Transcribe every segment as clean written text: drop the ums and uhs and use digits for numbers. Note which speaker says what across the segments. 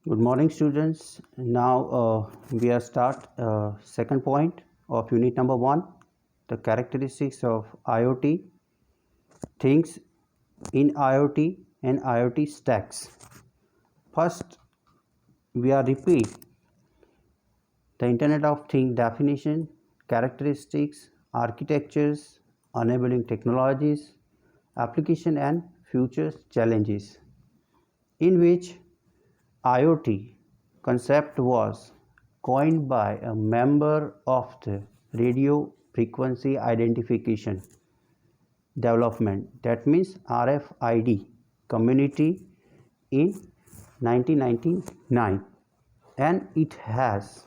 Speaker 1: Good morning, students. Now we are start second point of unit number 1, the characteristics of IoT, things in IoT and IoT stacks. First, we are repeat the Internet of Things definition, characteristics, architectures, enabling technologies, application and future challenges, in which IoT concept was coined by a member of the radio frequency identification development, that means RFID community, in 1999, and it has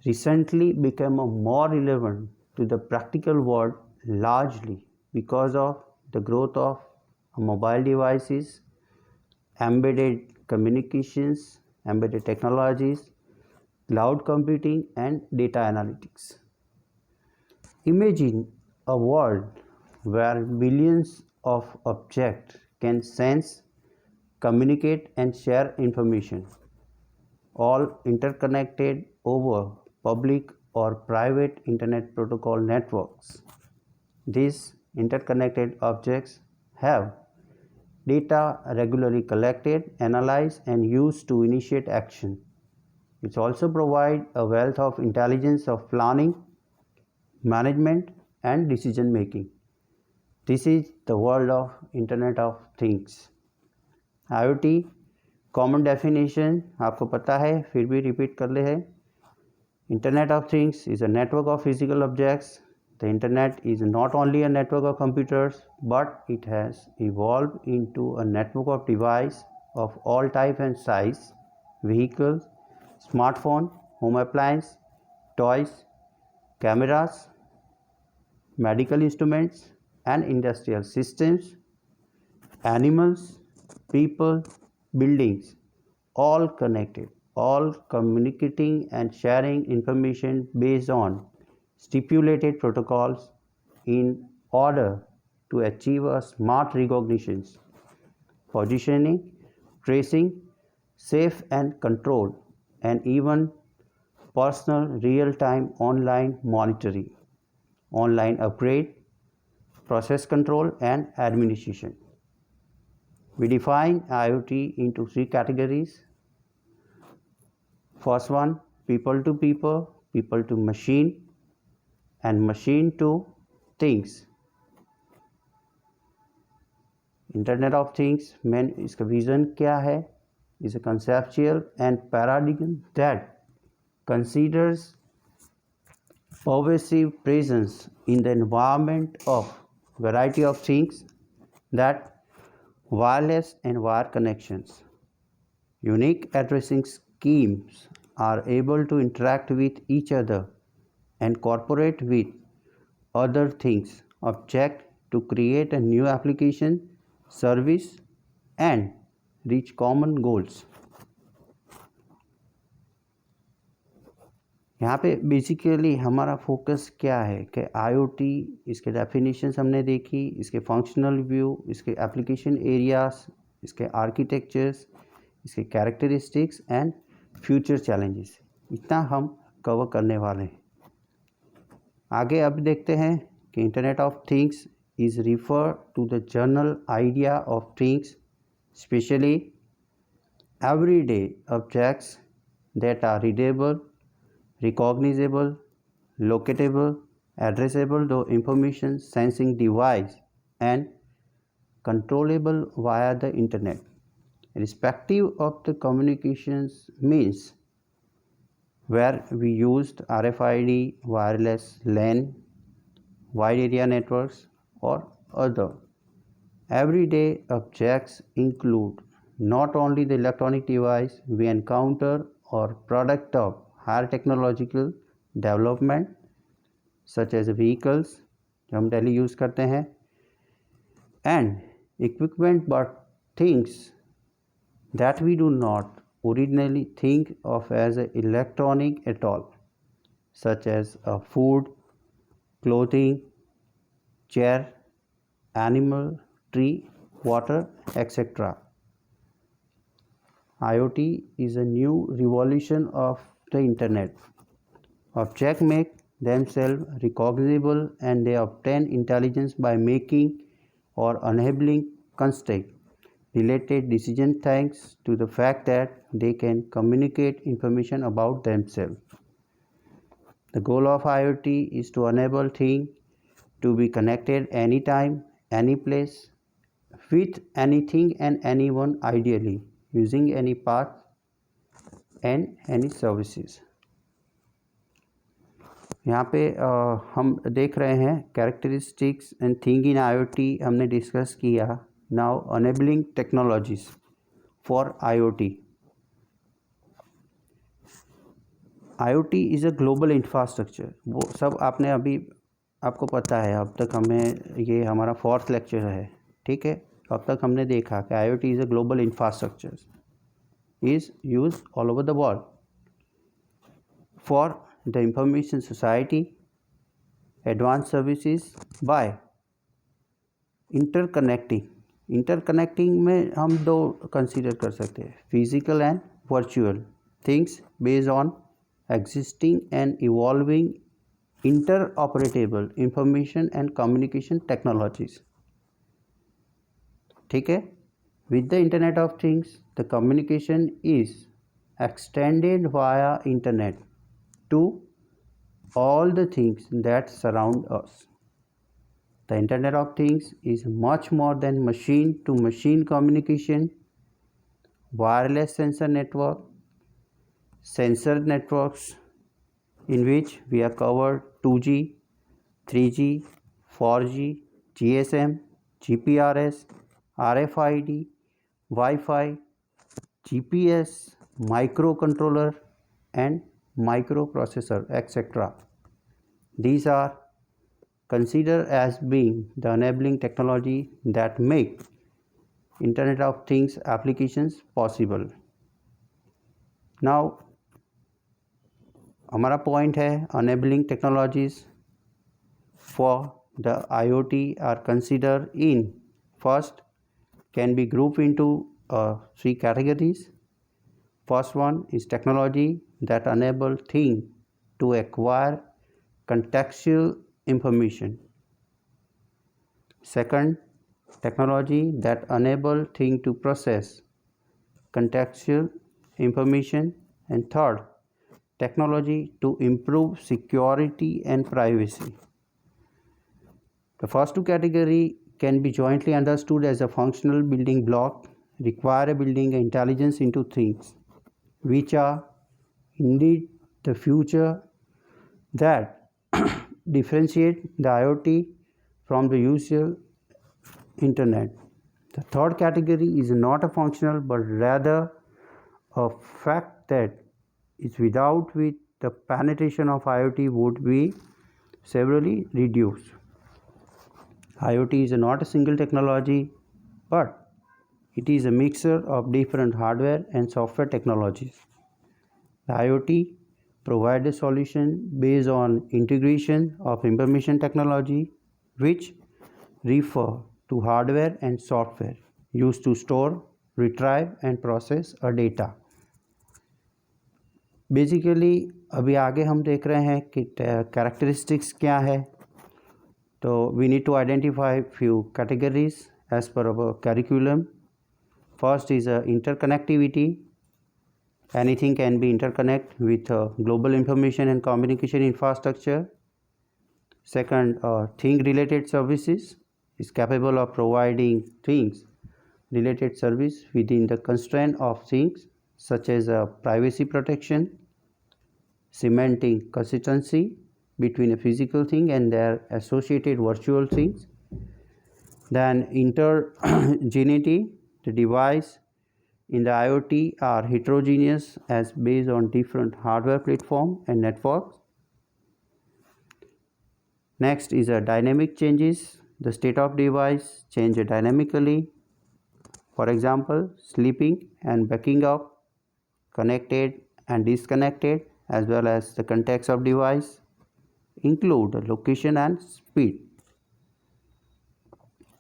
Speaker 1: recently become more relevant to the practical world largely because of the growth of mobile devices, embedded communications, embedded technologies, cloud computing, and data analytics. Imagine a world where billions of objects can sense, communicate, and share information, all interconnected over public or private Internet protocol networks. These interconnected objects have data regularly collected, analyzed, and used to initiate action. It also provides a wealth of intelligence of planning, management, and decision making. This is the world of Internet of Things. IoT common definition आपको पता है, फिर भी repeat कर ले है. Internet of Things is a network of physical objects. The Internet is not only a network of computers, but it has evolved into a network of devices of all type and size: vehicles, smartphone, home appliance, toys, cameras, medical instruments, and industrial systems, animals, people, buildings, all connected, all communicating and sharing information based on stipulated protocols in order to achieve a smart recognition, positioning, tracing, safe and control, and even personal real-time online monitoring, online upgrade, process control, and administration. We define IoT into three categories. First one, people to people, people to machine, and machine to things. Internet of Things में इसका vision क्या है? Is a conceptual and paradigm that considers pervasive presence in the environment of variety of things, that wireless and wire connections, unique addressing schemes are able to interact with each other and cooperate with other things, object to create a new application, service, and reach common goals. यहाँ पे basically हमारा focus क्या है कि IoT, इसके definitions हमने देखी, इसके फंक्शनल व्यू, इसके एप्लीकेशन एरियाज, इसके आर्किटेक्चर्स, इसके कैरेक्टरिस्टिक्स एंड फ्यूचर चैलेंजेस, इतना हम कवर करने वाले हैं. आगे अब देखते हैं कि internet of things is refer to the general idea of things, especially everyday objects that are readable, recognizable, locatable, addressable to information sensing device, and controllable via the internet, irrespective of the communications means, where we used RFID, wireless LAN, wide area networks, or other. Everyday objects include not only the electronic device we encounter or product of higher technological development such as vehicles जो हम daily use करते हैं, and equipment, but things that we do not originally think of as electronic at all, such as food, clothing, chair, animal, tree, water, etc. IoT is a new revolution of the internet. Objects make themselves recognizable and they obtain intelligence by making or enabling constraint related decisions thanks to the fact that they can communicate information about themselves. The goal of IoT is to enable things to be connected anytime, any place, with anything and anyone, ideally using any path and any services. यहाँ पे हम देख रहे हैं characteristics and thing in IoT हमने discuss किया. Now enabling technologies for IoT. IoT is a global infrastructure. वो सब आपने अभी आपको पता है. अब तक हमें ये हमारा 4th लेक्चर है. ठीक है. अब तक हमने देखा कि IoT is a global infrastructure is use all over the world for the information society, advanced services by interconnecting में हम दो कंसीडर कर सकते हैं, physical and virtual things based on existing and evolving interoperable information and communication technologies. ठीक है. With the Internet of Things, the communication is extended via internet to all the things that surround us. The Internet of Things is much more than machine-to-machine communication, wireless sensor networks in which we are covered 2G, 3G, 4G, GSM, GPRS, RFID, Wi-Fi, GPS, microcontroller and microprocessor, etc. These are considered as being the enabling technology that make Internet of Things applications possible. Now, हमारा point है enabling technologies for the IoT are considered in first can be grouped into 3 categories. First one is technology that enable thing to acquire contextual information. Second, technology that enable thing to process contextual information. And third, technology to improve security and privacy. The first two categories can be jointly understood as a functional building block require building intelligence into things, which are indeed the future that differentiate the IoT from the usual internet. The third category is not a functional but rather a fact that is without which the penetration of IoT would be severely reduced. IoT is not a single technology, but it is a mixture of different hardware and software technologies. The IoT provides a solution based on integration of information technology, which refer to hardware and software used to store, retrieve and process a data. Basically अभी आगे हम देख रहे हैं कि characteristics क्या है. तो we need to identify few categories as per our curriculum. First is interconnectivity. Anything can be interconnect with global information and communication infrastructure. Second, thing related services is capable of providing things related service within the constraint of things such as privacy protection, cementing consistency between a physical thing and their associated virtual things. Then heterogeneity, the device in the IoT are heterogeneous as based on different hardware platform and networks. Next is dynamic changes. The state of device change dynamically. For example, sleeping and waking up, connected and disconnected, as well as the context of device include location and speed.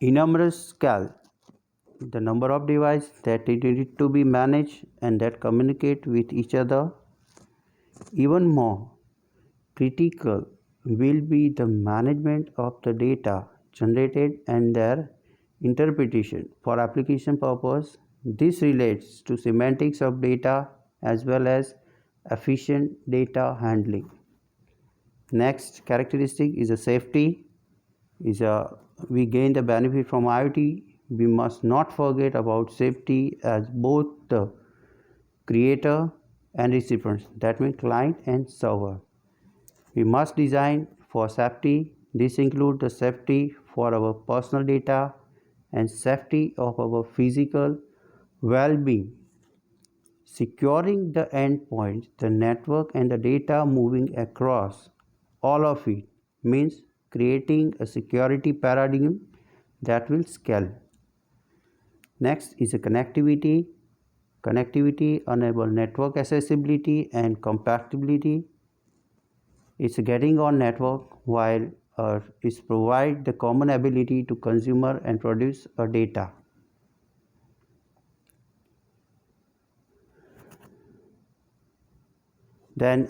Speaker 1: Enormous scale. the number of devices that need to be managed and that communicate with each other. Even more critical will be the management of the data generated and their interpretation for application purpose. This relates to semantics of data as well as efficient data handling. Next characteristic is a safety. We gain the benefit from IoT. We must not forget about safety as both the creator and recipients, that means client and server. We must design for safety. This includes the safety for our personal data and safety of our physical well-being. Securing the endpoints, the network and the data moving across all of it means creating a security paradigm that will scale. Next is a connectivity. Connectivity enables network accessibility and compatibility. It's getting on network while it provides the common ability to consumer and produce data. Then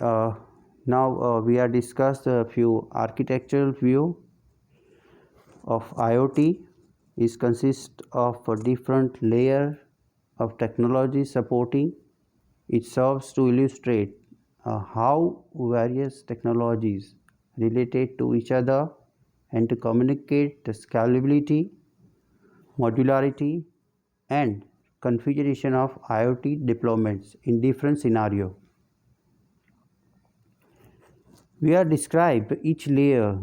Speaker 1: now we are discussed a few architectural view of IoT. It consists of a different layer of technology supporting. It serves to illustrate how various technologies related to each other and to communicate the scalability, modularity, and configuration of IoT deployments in different scenarios. We are described each layer.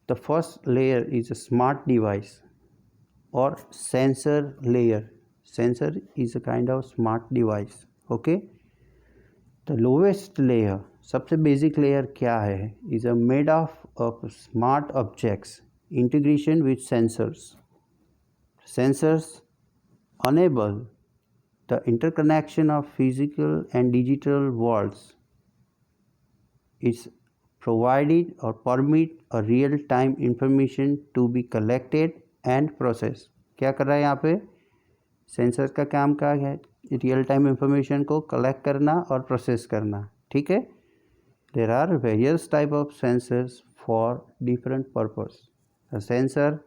Speaker 1: The first layer is a smart device or sensor layer. Sensor is a kind of smart device. Okay. The lowest layer, सबसे basic layer क्या है? Is made of smart objects, integration with sensors. Sensors enable the interconnection of physical and digital worlds. It's provided or permit a real-time information to be collected and processed. क्या कर रहा है यहाँ पे? Sensor का काम क्या है? रियल टाइम इंफॉर्मेशन को कलेक्ट करना और प्रोसेस करना. ठीक है. There are various type of sensors for different purpose. A sensor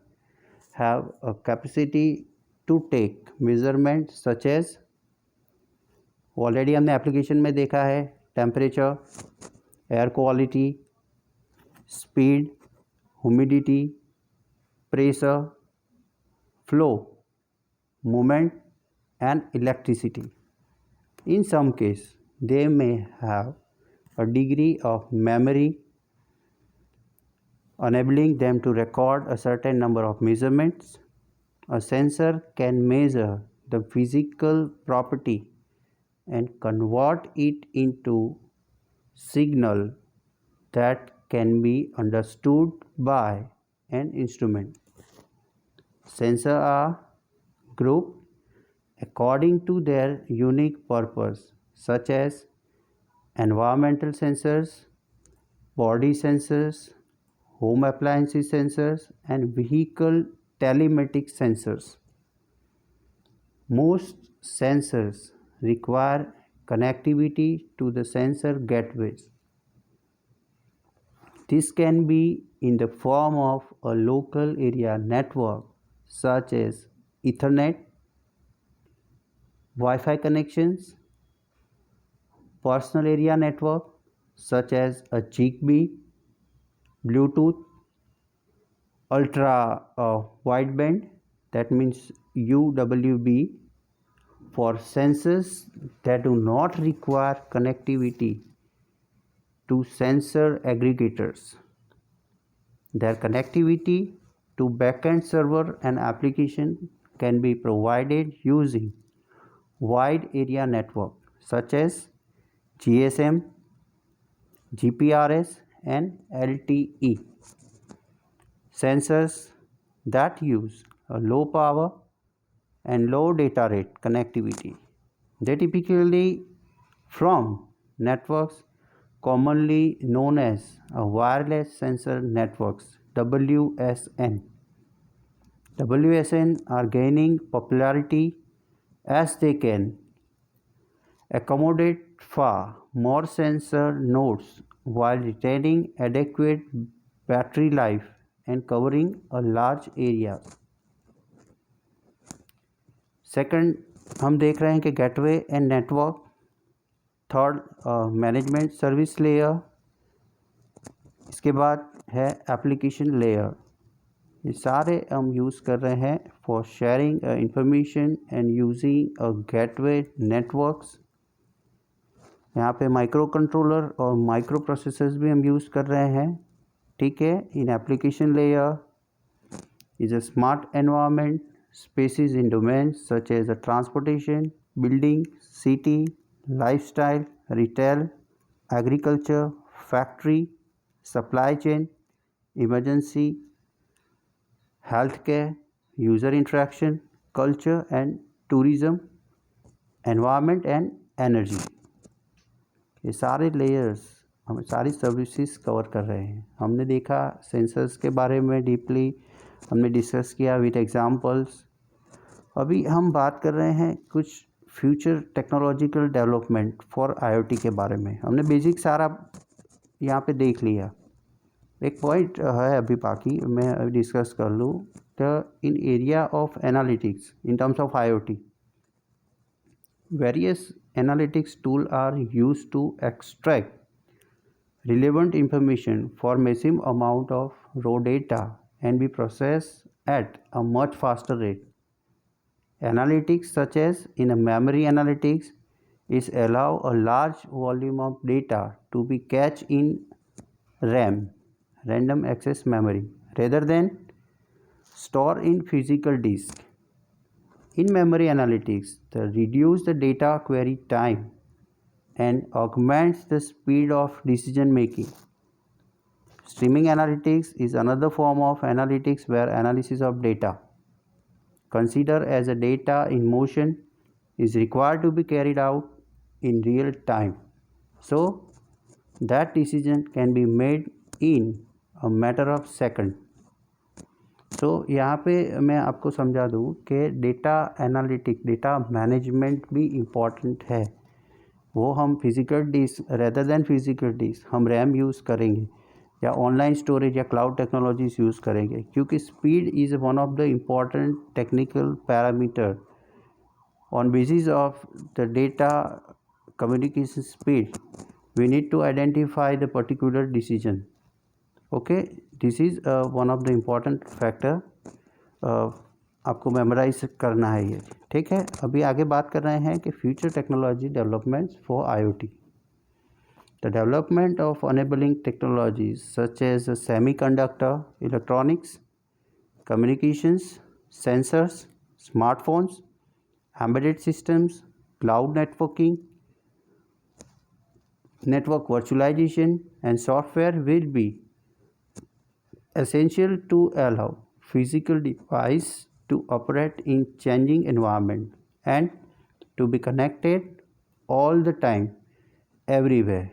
Speaker 1: have a capacity to take measurement such as, already हमने एप्लीकेशन में देखा है, temperature, air quality, speed, humidity, pressure, flow, movement and electricity. In some case, they may have a degree of memory enabling them to record a certain number of measurements. A sensor can measure the physical property and convert it into signal that can be understood by an instrument. Sensors are grouped according to their unique purpose, such as environmental sensors, body sensors, home appliances sensors, and vehicle telematic sensors. Most sensors require connectivity to the sensor gateways. This can be in the form of a local area network such as Ethernet, Wi-Fi connections, personal area network such as a Zigbee, Bluetooth, ultra wideband, that means UWB, for sensors that do not require connectivity to sensor aggregators. Their connectivity to backend server and application can be provided using wide area network such as GSM, GPRS and LTE. Sensors that use a low power and low data rate connectivity. They typically from networks commonly known as wireless sensor networks, WSN. WSN are gaining popularity as they can accommodate far more sensor nodes while retaining adequate battery life and covering a large area. Second हम देख रहे हैं कि gateway and network. Third management service layer. इसके बाद है application layer. ये सारे हम यूज़ कर रहे हैं for sharing information and using a gateway networks. यहाँ पे माइक्रो कंट्रोलर और माइक्रो प्रोसेसर्स भी हम यूज़ कर रहे हैं. ठीक है. In application layer is a smart environment spaces in domains such as transportation, building, city, lifestyle, retail, agriculture, factory, supply chain, emergency, healthcare, user interaction, culture and tourism, environment and energy. ये सारे layers हम सारी services cover कर रहे हैं. हमने देखा sensors के बारे में डीपली हमने डिस्कस किया विद एग्जांपल्स. अभी हम बात कर रहे हैं कुछ future technological development for IoT के बारे में. हमने बेसिक सारा यहाँ पे देख लिया. एक पॉइंट है अभी बाकी मैं डिस्कस कर लूँ. In area of analytics in terms of IoT various analytics tool are use to extract relevant information for massive amount of raw data and be processed at a much faster rate. Analytics such as in a memory analytics is allow a large volume of data to be cached in RAM, random access memory, rather than store in physical disk. In memory analytics, the reduce the data query time and augments the speed of decision making. Streaming analytics is another form of analytics where analysis of data considered as a data in motion is required to be carried out in real time, so that decision can be made in a matter of second. तो यहाँ पे मैं आपको समझा दूँ कि data analytic data management भी important है. वो हम physical disk rather than physical disk हम रैम यूज़ करेंगे या ऑनलाइन स्टोरेज या क्लाउड टेक्नोलॉजीज यूज़ करेंगे, क्योंकि speed is one of the important technical parameter. On basis of the data communication speed we need to identify the particular decision. Okay, this is one of the important factor. आपको memorize करना है ये. ठीक है. अभी आगे बात कर रहे हैं कि future technology developments for IoT. The development of enabling technologies such as semiconductor, electronics, communications, sensors, smartphones, embedded systems, cloud networking, network virtualization and software will be essential to allow physical device to operate in changing environment and to be connected all the time everywhere.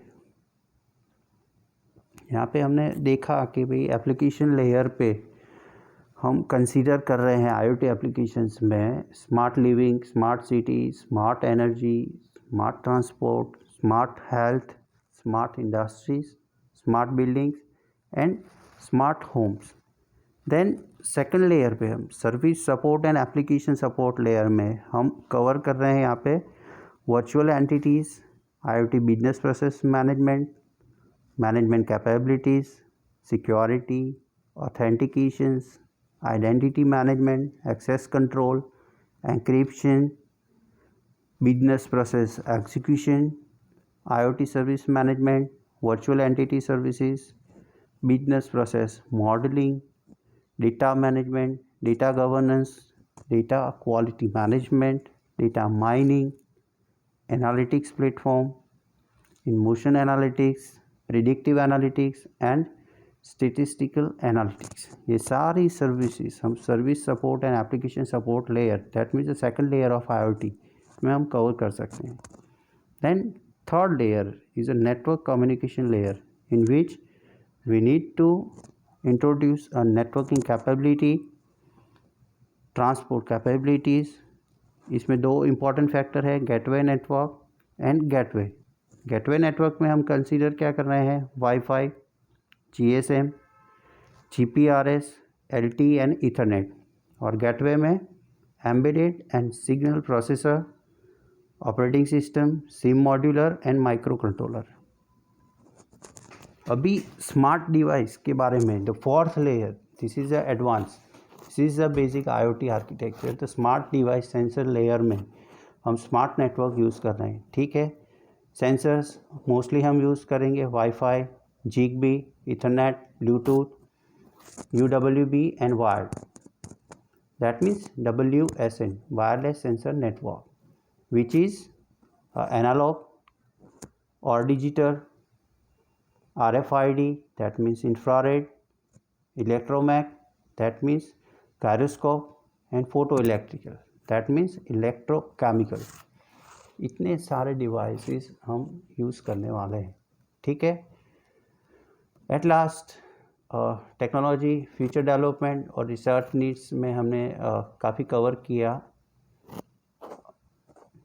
Speaker 1: यहाँ पे हमने देखा कि भाई application layer पे हम consider कर रहे हैं आईओटी एप्लीकेशंस में smart living, smart city, smart energy, smart transport, smart health, smart industries, smart buildings and smart homes. Then second layer पे हम service support and application support layer में हम कवर कर रहे हैं यहाँ पे virtual entities, IoT business process management, management capabilities, security, authentications, identity management, access control, encryption, business process execution, IoT service management, virtual entity services, business process modeling, data management, data governance, data quality management, data mining, analytics platform, in motion analytics, predictive analytics and statistical analytics. ये सारी services हम service support and application support layer, that means the second layer of IoT में हम cover कर सकते हैं. Then third layer is a network communication layer in which we need to introduce a networking capability transport capabilities, इसमें दो important factor है, gateway network and gateway. Gateway network में हम कंसीडर क्या कर रहे हैं, wifi, GSM, GPRS, LT and Ethernet. और गेटवे में embedded and signal processor, operating system, SIM modular and micro controller. अभी स्मार्ट डिवाइस के बारे में, the fourth layer, this is the advance, this is the basic IoT architecture. तो smart device sensor layer में हम smart network use कर रहे हैं, ठीक है। सेंसर्स मोस्टली हम यूज़ करेंगे wifi, Zigbee, Ethernet, Bluetooth, UWB and wired, that means WSN, wireless sensor network, which is analog or digital, RFID, that means infrared, electromag, that means gyroscope, and photoelectrical, that means electrochemical। इतने सारे devices हम use करने वाले हैं, ठीक है। At last technology, future development और research needs में हमने काफ़ी कवर किया।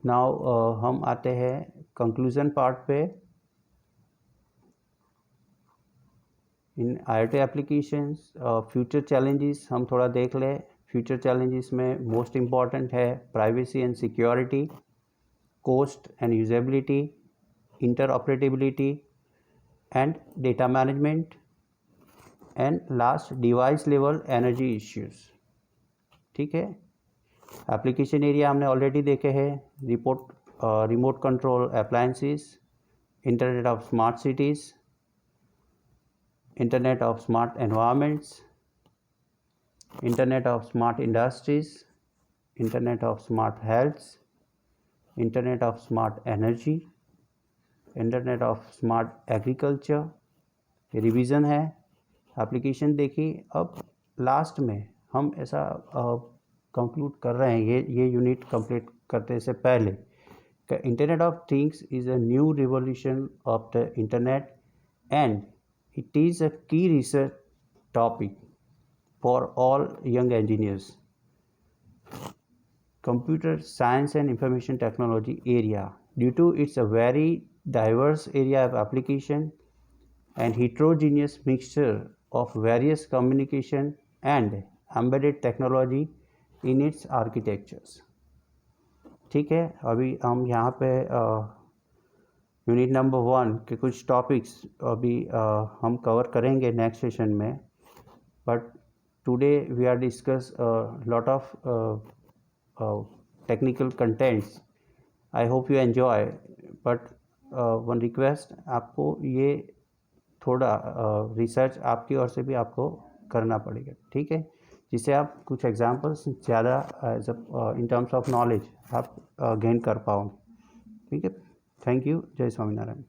Speaker 1: नाउ हम आते हैं कंक्लूज़न पार्ट पे। In IoT applications future challenges हम थोड़ा देख लें। फ्यूचर चैलेंजेस में मोस्ट इम्पॉर्टेंट है privacy and security, cost and usability, interoperability and data management, and last device level energy issues, ठीक है। एप्लीकेशन एरिया हमने ऑलरेडी देखे हैं, remote control appliances, internet of smart cities, internet of smart environments, internet of smart industries, internet of smart health, internet of smart energy, internet of smart agriculture. ये revision है, application देखी। अब last में हम ऐसा conclude कर रहे हैं, ये यूनिट कंप्लीट करने से पहले, internet of things is a new revolution of the internet and it is a key research topic for all young engineers. Computer science and information technology area, due to its a very diverse area of application and heterogeneous mixture of various communication and embedded technology in its architectures, ठीक है। अभी हम यहाँ पे unit number 1 के कुछ topics अभी हम कवर करेंगे नेक्स्ट सेशन में, but today we are discuss lot of technical contents. I hope you enjoy, but one request, आपको ये थोड़ा रिसर्च आपकी ओर से भी आपको करना पड़ेगा, ठीक है, जिससे आप कुछ एग्जांपल्स ज़्यादा इन टर्म्स ऑफ नॉलेज आप गेन कर पाओ, ठीक है। Thank you. जय स्वामीनारायण।